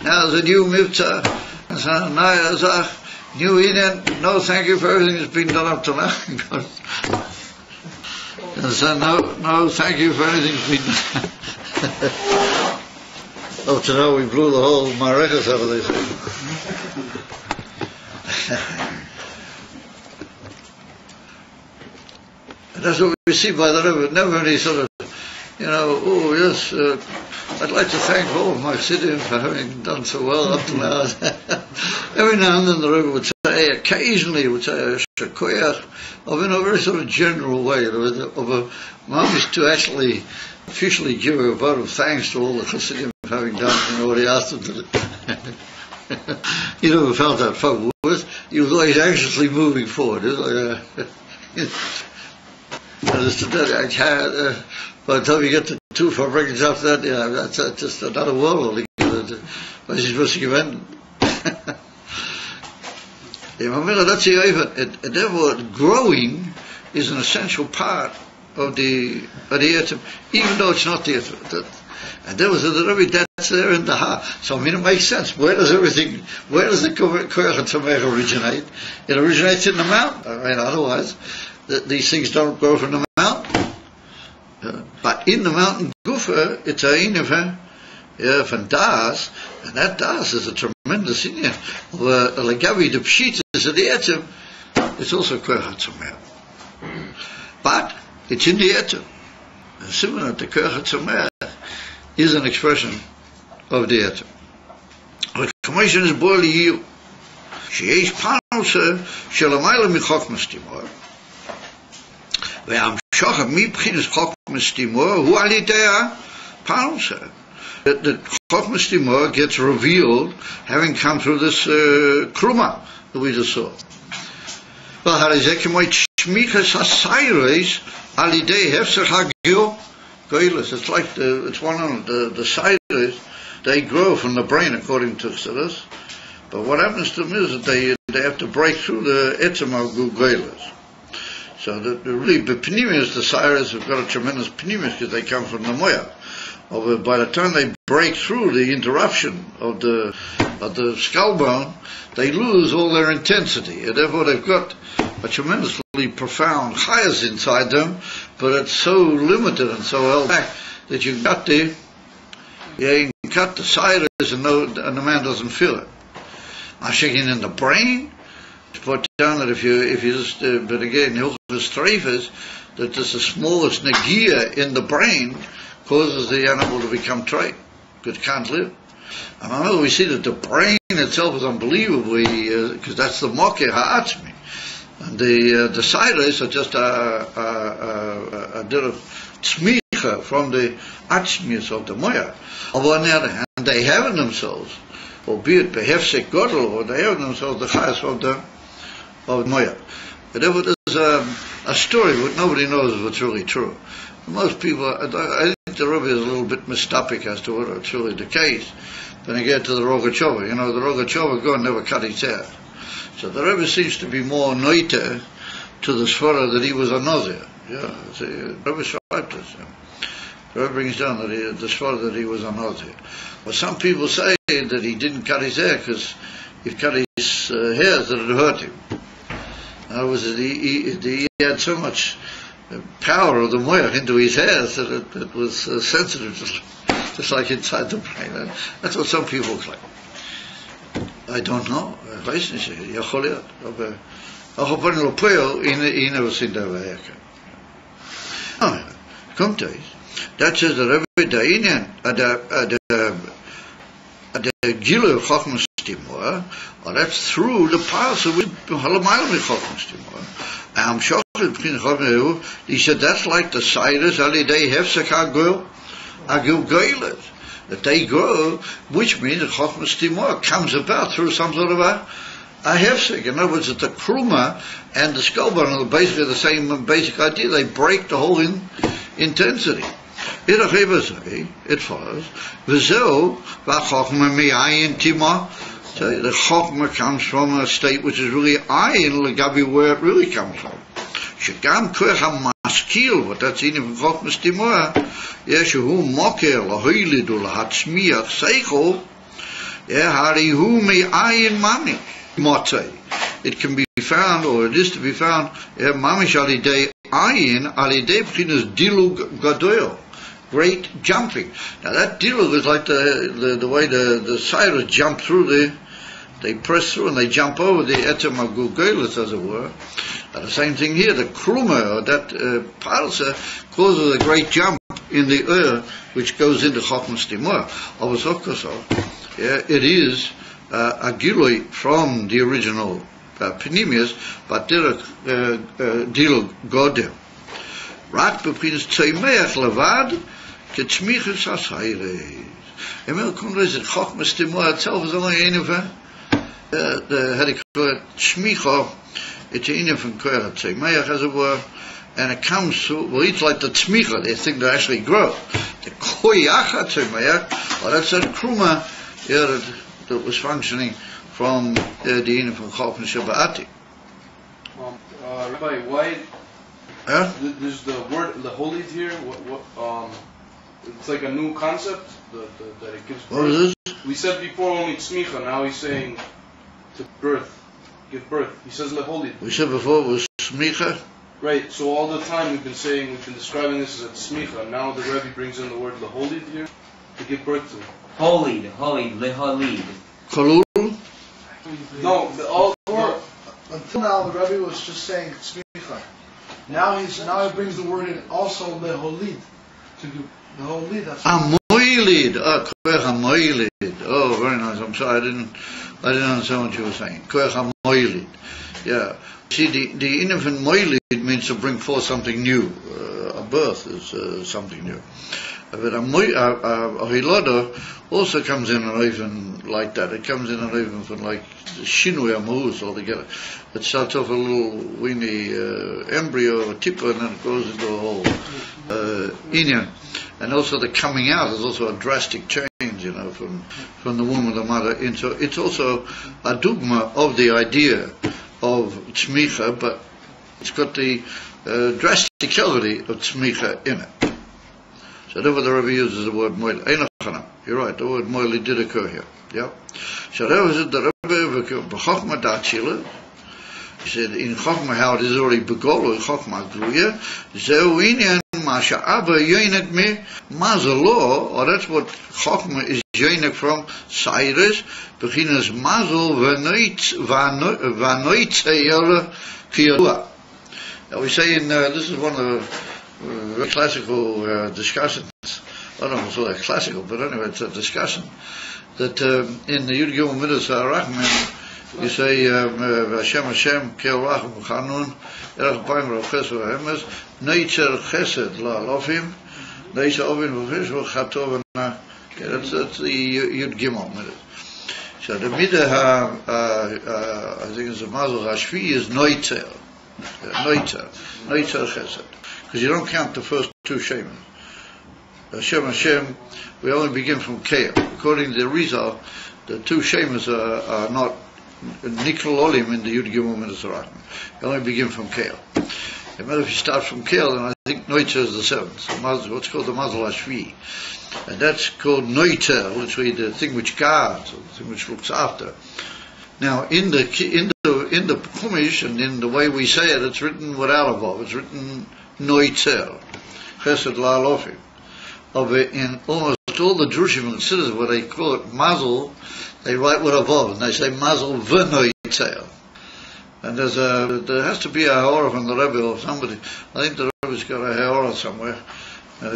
now there's a new mivtah, and so now there's a new inyan, no thank you for everything that's been done up to now. And so no thank you for anything that's been done. Up to now we blew the whole marechas out of this thing. And that's what we see by the Rebbe. Never any sort of, you know, oh yes, I'd like to thank all of my Chassidim for having done so well up to now. Every now and then the Rebbe would say, occasionally he would say a shekoyach, of in a very sort of general way, of a mamish to actually officially give a vote of thanks to all the Chassidim for having done, you know, what he asked them to do. He never felt that far. He was always anxiously moving forward. It was like by the time you get to 2 4 breakings after that, yeah, that's just another world. What is he supposed to give in? That's the even. And therefore, growing is an essential part of the etzem, even though it's not the etzem. And there was a little bit that's there in the heart. So I mean, it makes sense. Where does the koyach tzomech originate? It originates in the mountain. I mean, otherwise, these things don't grow from the mountain. But in the mountain gufa, it's a inyan from das, and that das is a tremendous inyan. Legavi the pshitas of the etzem, it's also koyach tzomech. But it's in the etzem. Similar to koyach tzomech is an expression of the etzem. The commission is boiling you. Sheyesh panusa shelamayla michokmas timor. והמשוך מבחינת חוכמס תימור הוא על ידי הפרנסה. That חוכמס תימור gets revealed having come through this kruma that we just saw. Well, הרי זה כמו שמיכס הסיירס על ידי הפסח הגיל גוילס. It's like it's one of the seiros, they grow from the brain according to Chassidus, but what happens to them is that they have to break through the etzem of goylas. So the pneumius, the sires have got a tremendous pneumius because they come from the moya. By the time they break through the interruption of the skull bone, they lose all their intensity, and therefore they've got a tremendously profound chayas inside them, but it's so limited and so held back that you can cut the sires and the man doesn't feel it. I'm shaking in the brain. Put down that if you just, but again, Hilchos Streifers, that just the smallest nagia in the brain causes the animal to become trach, because it can't live. And I know we see that the brain itself is unbelievably, because that's the Mokeh Ha'atzmi. And the Cyrus are just a tzmicha from the Atzmius of the Moya. But on the other hand, they have in themselves, albeit behefsek godel, or they have in themselves the chayas of Moya. But therefore there's a story, but nobody knows if it's really true. Most people, I think the Rebbe is a little bit mystopic as to whether it's really the case. Then you get to the Rogachova. You know, the Rogachova God never cut his hair. So the Rebbe seems to be more noite to the svara that he was a nazir. Yeah, the Rebbe described this. Yeah. The Rebbe brings down that the svara that he was a nazir. But some people say that he didn't cut his hair because if he cut his hairs that it hurt him. In other words, he had so much power of the moyach into his hairs that it was sensitive, just like inside the brain. That's what some people claim. I don't know. I weiß nicht. יכול להיות. Aber auch wenn er poel in never seen that way. Kommt es. That says the Rebbe the Indian the Gilu Chachmas Timor, or that's through the path of Halamayel Chachmas Timor. He said that's like the Cyrus Ali they have Sakagul Agil Gailet. That they grow, which means that Chachmas Timor comes about through some sort of a hefsek. In other words, that the kruma and the skull bone are basically the same basic idea. They break the whole intensity. It follows. V'zeu v'chachma mi'ayin Timor. So the chachma comes from a state which is really ayin legabi where it really comes from. Shegam koach hamaskil, but that's in Chachmas Timor. Yeshu moker lahoylid ulahatzmiach seichel. Harihu mi'ayin mami motzei. It can be found, or it is to be found, mamish alidei ayin alidei b'chinas dilug gadoil. Great jumping. Now that dilug is like the way the Cyrus jump through they press through and they jump over the etzem agugelis, as it were. And the same thing here, the kruma, or that parsa, causes a great jump in the which goes into Chachmas Timor. It is a gilui from the original Pneumius, but dilug godel. Rak b'chinas tzeimeach levad, ketzmichus hasayres. Emel kunres that Chachmas Timor itself is only one of the how do you call it, tzmicha. It's an from koyach tzeimeach, as it were, and it comes through. Well, it's like the tzmicha. They think they actually grow. The koyach tzeimeach, well, that's that kruma, that was functioning from the inyan from Chachmas Shabbat. Rabbi, why? There's the word the holy here. It's like a new concept that it gives birth. What is this? We said before only tzmicha. Now he's saying to birth, give birth. He says leholid. We said before it was smicha. Right. So all the time we've been describing this as a tzmicha. Now the Rebbe brings in the word leholid here to give birth to. Holy, leholid. Kolul. No, until now the Rebbe was just saying tzmicha. Now he brings the word in also leholid to do leholid. That's Amoilid. Amoilid. Oh, very nice. I'm sorry, I didn't understand what you were saying. Koach amoilid. Yeah. See, the infant moilid means to bring forth something new. A birth is something new. But a hilada also comes in and even like that. It comes in and even from like shinui amahus altogether. It starts off a little weeny embryo, a tipper, and then it goes into a whole inyan. And also the coming out is also a drastic change, from the womb of the mother into. It's also a dogma of the idea of tzmicha, but it's got the drasticality of tzmicha in it. So therefore the Rebbe uses the word moil. You're right, the word moili did occur here. Yeah. So that was it, the Rebbe b'chokhmah da'achila. He said in chokhmah how it is already begolo in chokhmah gruya. Zeu inyan ma sha'aba yoinek me mazalo, or that's what chokhmah is yoinek from Cyrus. Bechinas mazal v'anoitzeyel kiyalua. Now we say this is one of the very classical discussions. I don't know if it's all that classical, but anyway, it's a discussion that in the Yud Gimel Midas HaRachman, you say, Hashem Hashem, Kel Racham Chanun, Erech Baim Rav Chesed V'Hemes, Neitzer Chesed La'alofim, Neitzer Ovin V'Fish V'Chatov. That's the Yud Gimel Midas. So the Midah, I think it's a Mazel Hashvi, is Neitzer Chesed. Because you don't count the first two Shemin. Hashem Hashem, we only begin from Keil. According to the Rizal, the two Shemas are not Nikol Olim in the Yud Gimel Midas HaRachman. You only begin from Keil. And if you start from Keil, then I think Neitzer is the seventh. What's called the Mazel Hashvi. And that's called Neitzer, literally the thing which guards, or the thing which looks after. Now, in the Chumash, and in the way we say it, it's written without a vav. It's written Neitzer, Chesed La'alofim. In almost all the Drushim and Siddur, where they call it Mazel, they write with a vav, and they say Mazel V'Neitzer. And there has to be a Ha'orah from the Rebbe or somebody. I think the Rebbe's got a Ha'orah somewhere.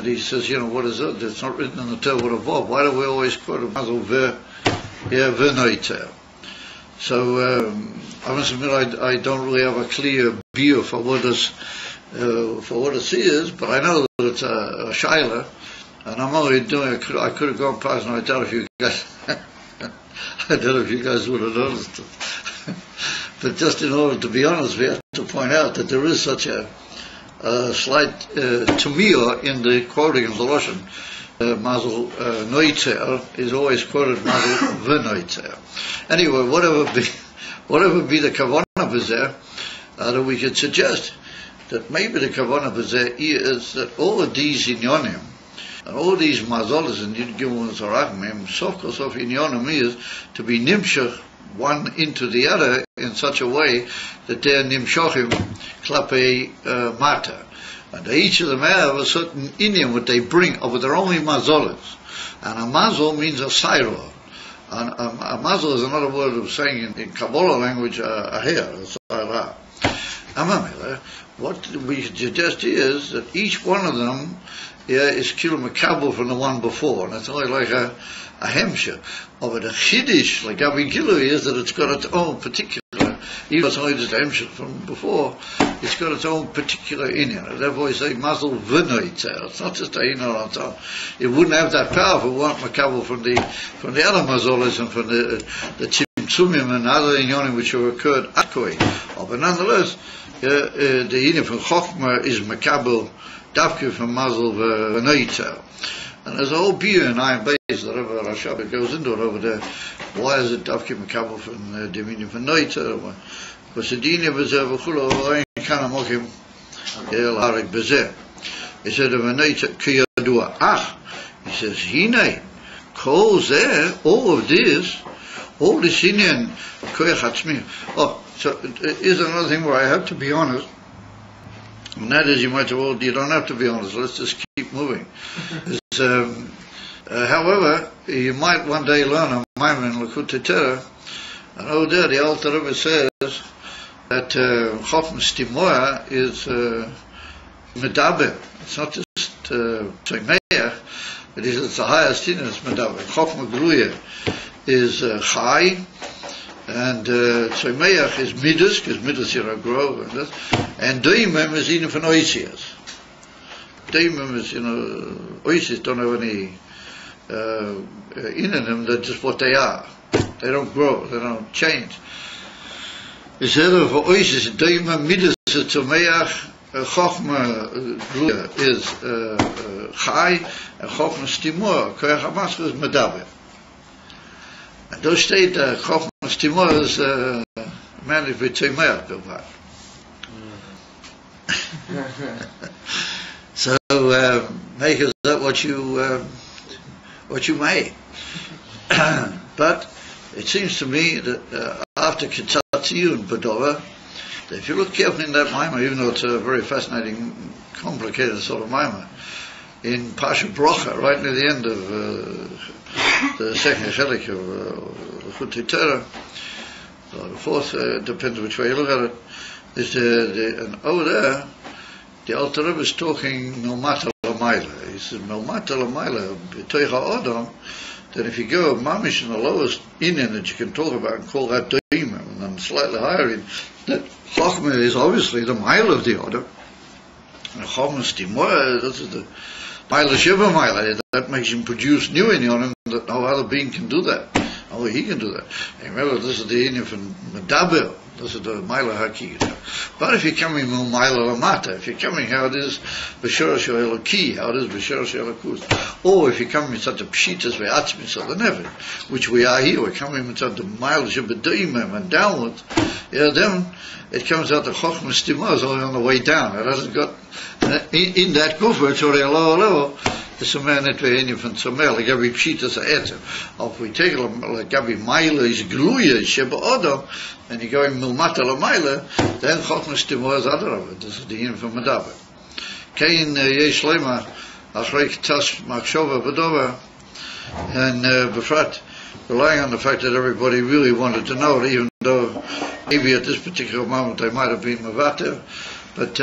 He says, what is it? It's not written in the Torah with a vav. Why do we always quote it Mazel V'Neitzer? So I must admit I don't really have a clear view for what this is, but I know that it's a shaila, and I'm only doing. I could have gone past, and I doubt if you guys, would have noticed it. But just in order to be honest, we have to point out that there is such a slight tumiyah in the quoting of the Lashon. Mazel Neitzer is always quoted Mazel V'Neitzer. Anyway, whatever be the kavanah b'zeh, that we could suggest that maybe the kavanah b'zeh is that all of these inyonim and all these mazolas and Yud Gimel Midas HaRachman, sof kol sof inyonim is to be nimshach one into the other in such a way that they're nimshachim klapei mata. And each of them have a certain inyan what they bring over their only mazolas. And a mazol means a sairo. And a mazol is another word of saying in Kabbalah language a hair, a saira. What we suggest is that each one of them is kilo makabel from the one before, and it's only like a hemsher. But the chiddush, like Avigilu, is that it's got its own particular. Even it's only just hemsher from before, it's got its own particular inyan. Therefore, we say Mazel V'Neitzer. It's not just a inyan on its own. It wouldn't have that power if it weren't makabel from the other mazolas and from the tzimtzumim and other inyanim which have occurred at Koi. But nonetheless, the inyan from Chochmah is makabel dafke from Mazel V'Neitzer. And there's a whole beer in Iron Base that Rebbe Rashab goes into it over there. Why is it dafke makabel from the inyan from Neitzer? Because the inyan b'zeh v'chulo ein kana mokim el harik b'zeh. He said V'Neitzer ki yadua ach. He says Hinei kol zeh, all of this inyan koyach atzmi. Oh, so here's another thing where I have to be honest. And that is, you might say, well, you don't have to be honest, let's just keep moving. However, you might one day learn a Maimon in Likutei Torah, and over there the Alter Rebbe says that Chofm Stimoya is Medaber. It's not just Tzeimeach, but it's the highest in it's Medaber. Chofm Gluya is Chai, and Tzeimeach is Midas, because Midas here grow, and Doimim is even from Oisias. Doimim is, Oisias don't have any in them, they're just what they are. They don't grow, they don't change. He said for Oisias, Doimim, Midas, Tzeimeach, Chochma Gluya is Chai, and Chochma Stimor, Koyach HaMaschus is Medaber. And those state Chochma Stimor is managed by Tzeimeach Bilvad. So make of that what you may. But it seems to me that after Kitzatziyu and Bedorah, if you look carefully in that Maimah, even though it's a very fascinating, complicated sort of Maimah, in Pasha Brocha, right near the end of the second chelik of Likutei Torah, or the fourth, depends which way you look at it, is and over there, the Alter Rebbe is talking Milmata L'Mayla. He says Milmata L'Mayla, B'toich HaOdom, that if you go mamish in the lowest inyan that you can talk about and call that doimim, and then slightly higher in, that Chochmah is obviously the mile of the order. And Chochmah Timoah, this is the mile Shiva mile, that makes him produce new inyanim that no other being can do that. Only he can do that. And remember, this is the inyan from Medaber. This is the Maila Hakir. But if you're coming from Maila Lamata, if you're coming how it is B'Shor Eloki, how it is B'Shor Elokus, or if you're coming with such a Pshitas Ve'atzmis of the Nevi, which we are here, we're coming with such a Maila Shabbadoimim and downwards, then it comes out the Chochmah Stimah is only on the way down. It hasn't got, in that Kufa, it's already a lower level. It's a man that we're in from Somel, like every Pshitas Eter. If we take like every Maila is Gluya, Sheba Odom, and you're going Milmata Lamaila, then Chochmah Stimah is other of it. This is the yin from Medaber. Kein Yesh Lema, Achrei Tas Machshova V'Dova, and Befrat, relying on the fact that everybody really wanted to know it, even though maybe at this particular moment they might have been Mavater, but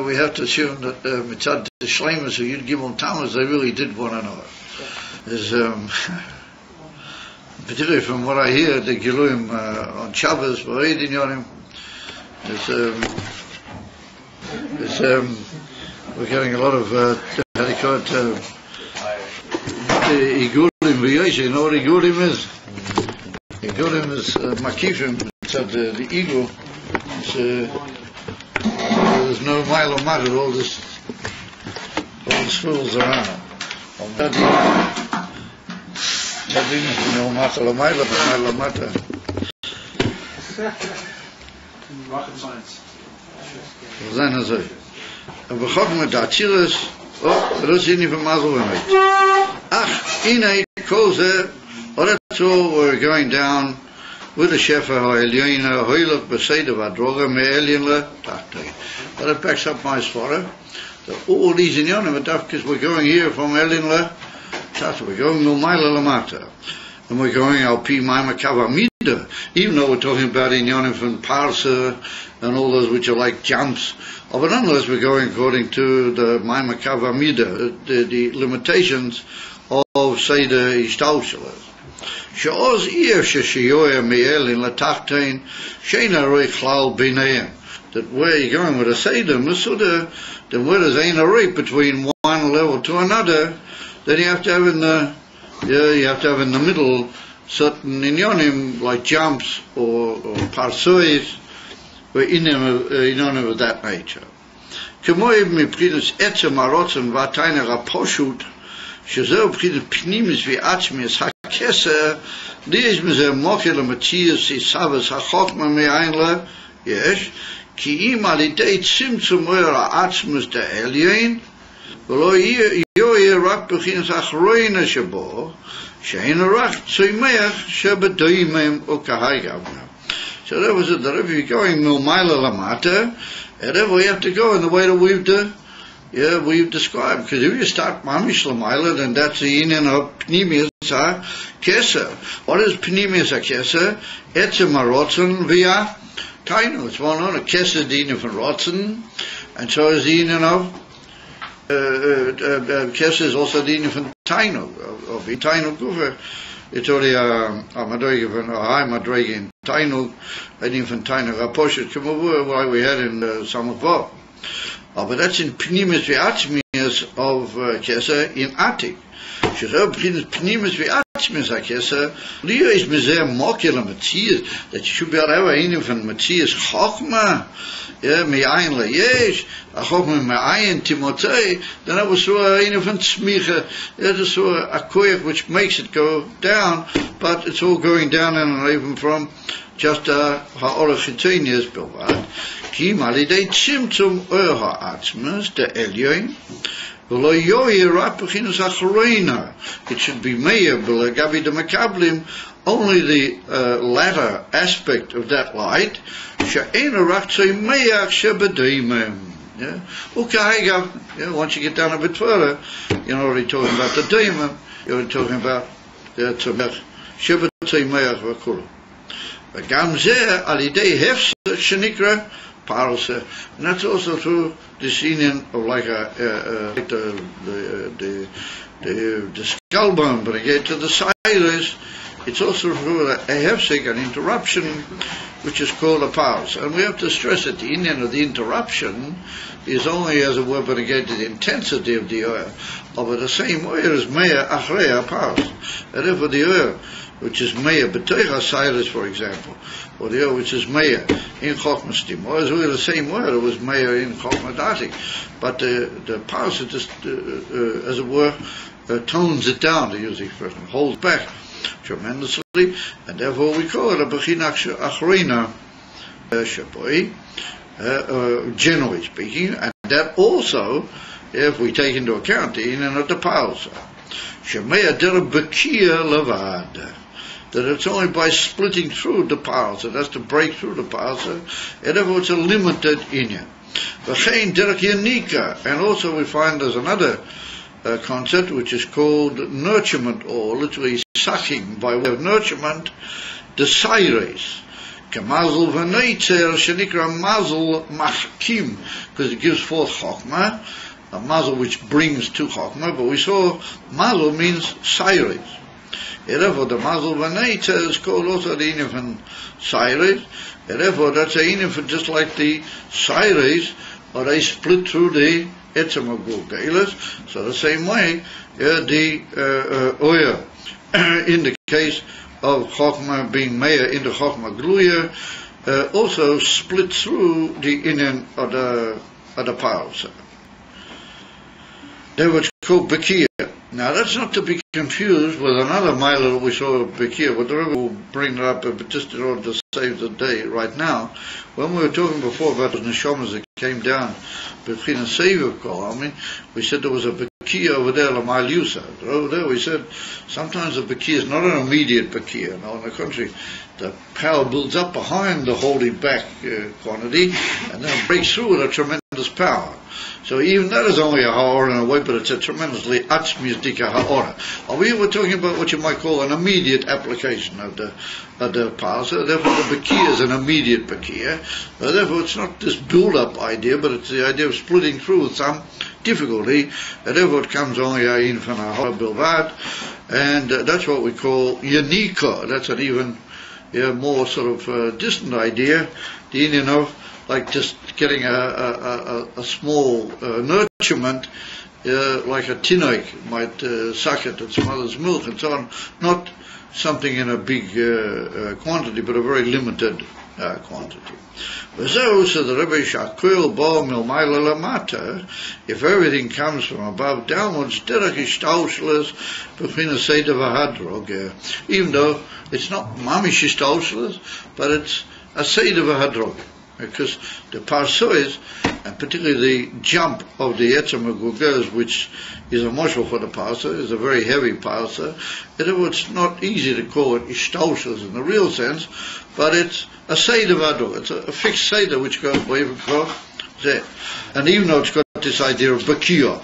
we have to assume that Mitzad the Shleimus who you'd give on Tamuz, they really did want to know it. There's, particularly from what I hear, the Giluim on Shabbos, V'Reidin Yonim, we're getting a lot of, how do you call it, Igulim V'Yosh. You know what Igulim is? Igulim is Makifim, it's the eagle. There's no mile or matter, all this fools around. No matter, la mile, la matter. Rocket science. Then as a Chochmah Datzilas, das ist nicht von Masel mit. Ach, inay koze, or that's all we're going down with the Shefa Ha'Elyona, Hoylach B'Seidah V'Adroga Me'Elyon L'Tachtei. But it backs up my svara that all these inyanim are because we're going here from Elyon L'Tachtei, we're going Milmaila Lamata, and we're going Al Pi Maima Kavamida, even though we're talking about inyanim from Parsa and all those which are like jumps. But nonetheless, we're going according to the Maima Kavamida, the limitations of Seidah Ishtaushalas. She'oz ir she'shiyoya me'elin l'tachtein she'ena roi chlal b'neihem. That where you're going with a Seder, then where there's ein roi between one level to another, then you have to have in the middle certain inyonim like jumps or parsois, or inyonim of that nature. K'moy miprinus etzem arotzen v'atayner aposhut, שזהו בחינת פנימיס ועצמיס הכסר, יש מזה מוקר למציאס יסבס החוכמה מאין לה, יש, כי אם על ידי צמצום אור העצמוס דעליין, ולא יהיה רק בחינת אחרוינה שבו, שאין רק צומח שבדוימם או כהיגבנה. So that was it, that if you're going milmaila lamata, and then we have to go in the way that we've described, because if you start mamish lamaila, then that's the union of pnimius ha-keser. What is pnimius ha-keser? Etzem ha-rotzen via tainu. It's well known, a keser the union from rotzen, and so is the union of keser is also the union from tainu, of tainu gufa. It's already a madrege from a high madrege in tainu, and even from tainu raposhet k'mavur, why we had in Samech Tes. But that's in Pnimis Ve'atzmias of Keser in Atik. Shezeh Pnimis Ve'atzmias HaKeser, Leo is Mezeh Mokel HaMetzias, that you should be able to have a union from Metzias Chochmah, Me'ayin Layesh, a Chochmah Me'ayin Timotei, then that was so a union from Tzmicha, that is so a koyach which makes it go down, but it's all going down and even from just ha'orach chitonius bilvad. Ki malidei tzimtzum or ha'atzmas the elyon v'lo yoyi rak b'chinus achroina. It should be meir b'legabi de makablim, only the latter aspect of that light. She'ena rak tzimeyach shebedoimem. Yeah. Once you get down a bit further, you're already talking about the daimon. You're already talking about the tzimech shebedoimeyach v'kulu. וגם זה על ידי הפסק שנקרא parsa, and that's also through this union of like the skull bone, but again to the sides, it's also through a hefsek, an interruption, which is called a pause. And we have to stress that the union of the interruption is only, as it were, but again to the intensity of the oil. But the same oil is meya achrei a pause. And therefore the oil which is meya b'toich Cyrus, for example, or the oil which is meya in Chochmah Stim, or as well the same oil it was meya in Chochmah Dati, but the pause just, as it were, tones it down, to use the expression, holds back tremendously, and therefore we call it a bechina achrina shaboi, generally speaking, and that also, if we take into account the in and of the pause, shemeya der bekia levad, that it's only by splitting through the pause, it has to break through the pause, and therefore it's a limited inyan. V'chein derech yanika, and also we find there's another concept which is called nurturement, or literally sucking by way of nurturement, the sires. Kamazel v'neitzer shenikra mazel machkim, because it gives forth chokmah, a mazel which brings to chokmah, but we saw mazel means sires. Therefore the mazel v'neitzer is called also the inyan from sires, therefore that's a inyan for just like the sires, or they split through the etzem of gulgelas. So the same way, the oil in the case of Chochmah being meya in the Chochmah Gluya also split through the inyan of the pause. They were called Bekia. Now that's not to be confused with another mile that we saw of Bekia, but the Rebbe will bring it up just in order to save the day right now. When we were talking before about the neshamas that came down, Bechina Seviv Kol, we said there was a Bekia over there, Lamal Yusa. Over there we said sometimes the Bekia is not an immediate Bekia. No, on the contrary, the power builds up behind the holding back quantity, and then breaks through with a tremendous power. So even that is only a ha'ora in a way, but it's a tremendously atzmizdika ha'ora. We were talking about what you might call an immediate application of the power. So therefore the Bekia is an immediate Bekia. Therefore it's not this build-up idea, but it's the idea of splitting through with some difficulty. Therefore it comes only in from a ha'ora bilvad, and that's what we call yanika. That's an even more sort of distant idea, the Indian of like just getting a small nurturement, like a tinoik might suck at its mother's milk and so on, not something in a big quantity, but a very limited quantity. So the Rebbe Shakul Bo Milmaila Lamata, if everything comes from above downwards, derech ishtaushles between a seder v'hadrog, even though it's not mamish ishtaushles, but it's a seder v'hadrog. Because the parsois, and particularly the jump of the etzem gugas, which is a moshel for the parsa, is a very heavy parsa. It's not easy to call it ishtaushas in the real sense, but it's a seder v'hadrog. It's a fixed seder which goes away from there. And even though it's got this idea of bakia,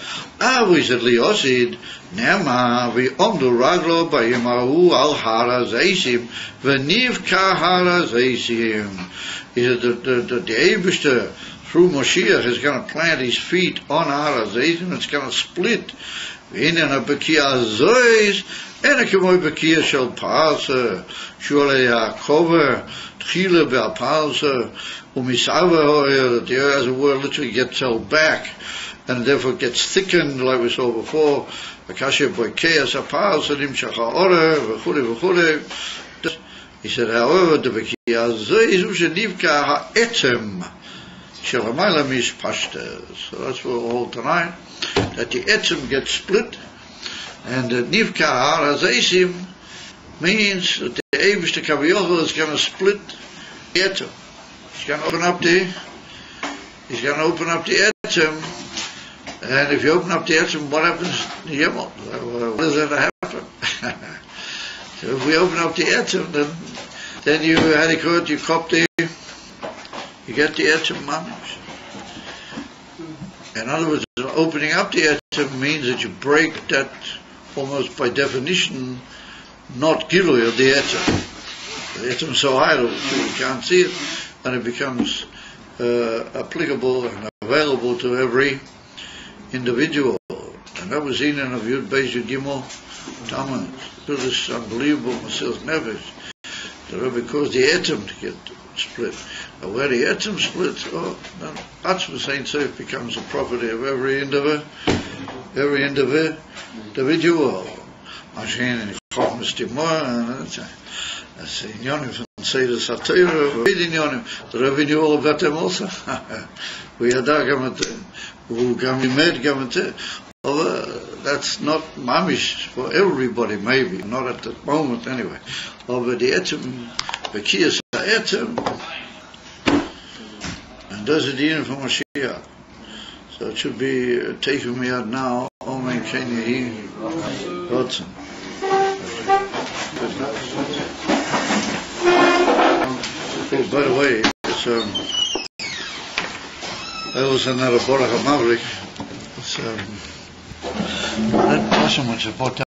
we said liosid nema v'omdu raglo b'yimahu al hara zeisim v'nivka hara zeisim. The Eibishter through Moshiach is going to plant his feet on Har HaZeisim. It's going to split. In a Bekia Zois, and a Kemoy Bekia shall pass. Surely Yaakov, Tchila Be'apalsa, Umisava, that the earth, as it were, literally gets held back, and therefore gets thickened, like we saw before. Akasha Boikeas Apalsa, Nimshach HaOre, V'chule. He said, however, the Bekia Zois, Ushenivka Ha'etzem, Shalamayla Mishpashtas. So that's what we'll hold tonight, that the etzem gets split, and the Nivka Har HaZeisim means that the Eibishter Kaviyachol is going to split the etzem. He's going to open up the etzem, and if you open up the etzem, what happens? What does that happen? So if we open up the etzem, then you had a court, you cop there, you get the etzem mamish. In other words, opening up the etzem means that you break that, almost by definition, not gilui of the etzem. The etzem is so high that you can't see it, and it becomes applicable and available to every individual. And that was in of Yud Beis Yud Gimel Tamuz. To this unbelievable Mesilas Nefesh, the Rebbe caused the atom to get split. And where the atom splits, then Atzmus Ein Sof becomes the property of every individual. Machine in Chochmas Timor, that's the Inyonim from Seder Satira, the Rebbe knew all about them also. We had that Gamate, who Gamimed Gamate. That's not mamish for everybody, maybe, not at the moment anyway. Over the etim, the kiyas etim, and those are the unit from Mashiach. So it should be taken me out now. Omen Kenyahi Rodson. Oh, by the way, it's that was another Borach HaMavlik. It's not so much about